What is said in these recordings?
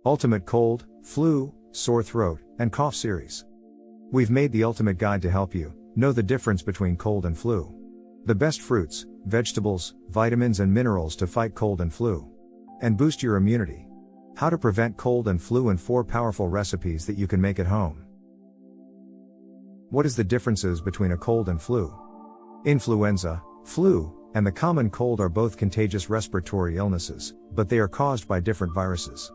Ultimate Cold, Flu, Sore Throat, and Cough Series. We've made the ultimate guide to help you know the difference between cold and flu. The best fruits, vegetables, vitamins and minerals to fight cold and flu. And boost your immunity. How to prevent cold and flu and 4 powerful recipes that you can make at home. What is the differences between a cold and flu? Influenza, flu, and the common cold are both contagious respiratory illnesses, but they are caused by different viruses.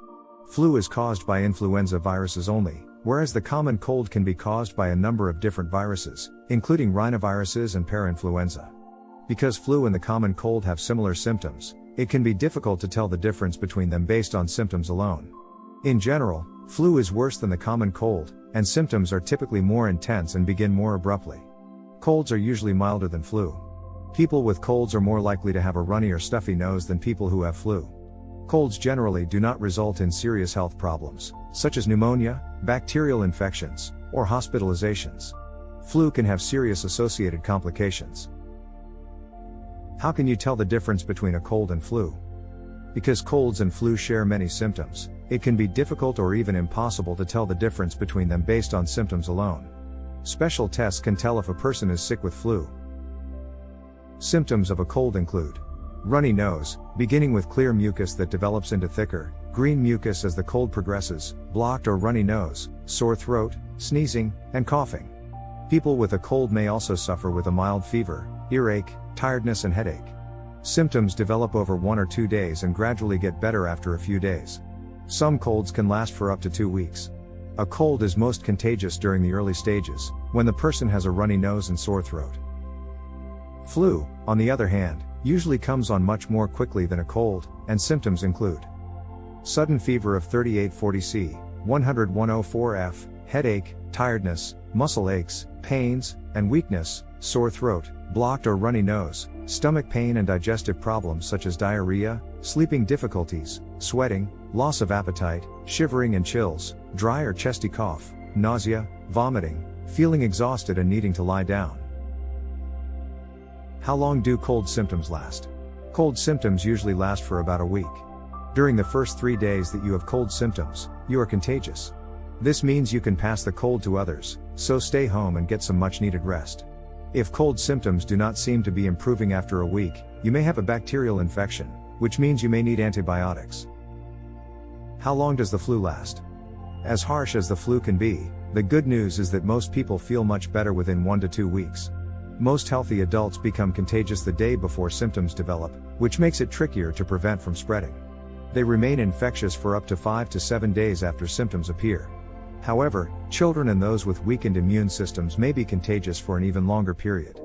Flu is caused by influenza viruses only, whereas the common cold can be caused by a number of different viruses, including rhinoviruses and parainfluenza. Because flu and the common cold have similar symptoms, it can be difficult to tell the difference between them based on symptoms alone. In general, flu is worse than the common cold, and symptoms are typically more intense and begin more abruptly. Colds are usually milder than flu. People with colds are more likely to have a runny or stuffy nose than people who have flu. Colds generally do not result in serious health problems, such as pneumonia, bacterial infections, or hospitalizations. Flu can have serious associated complications. How can you tell the difference between a cold and flu? Because colds and flu share many symptoms, it can be difficult or even impossible to tell the difference between them based on symptoms alone. Special tests can tell if a person is sick with flu. Symptoms of a cold include runny nose, beginning with clear mucus that develops into thicker, green mucus as the cold progresses, blocked or runny nose, sore throat, sneezing, and coughing. People with a cold may also suffer with a mild fever, earache, tiredness and headache. Symptoms develop over 1 or 2 days and gradually get better after a few days. Some colds can last for up to 2 weeks. A cold is most contagious during the early stages, when the person has a runny nose and sore throat. Flu, on the other hand, usually comes on much more quickly than a cold, and symptoms include sudden fever of 3840 C, 10104 F, headache, tiredness, muscle aches, pains, and weakness, sore throat, blocked or runny nose, stomach pain and digestive problems such as diarrhea, sleeping difficulties, sweating, loss of appetite, shivering and chills, dry or chesty cough, nausea, vomiting, feeling exhausted and needing to lie down. How long do cold symptoms last? Cold symptoms usually last for about a week. During the first 3 days that you have cold symptoms, you are contagious. This means you can pass the cold to others, so stay home and get some much needed rest. If cold symptoms do not seem to be improving after a week, you may have a bacterial infection, which means you may need antibiotics. How long does the flu last? As harsh as the flu can be, the good news is that most people feel much better within 1 to 2 weeks. Most healthy adults become contagious the day before symptoms develop, which makes it trickier to prevent from spreading. They remain infectious for up to 5 to 7 days after symptoms appear. However, children and those with weakened immune systems may be contagious for an even longer period.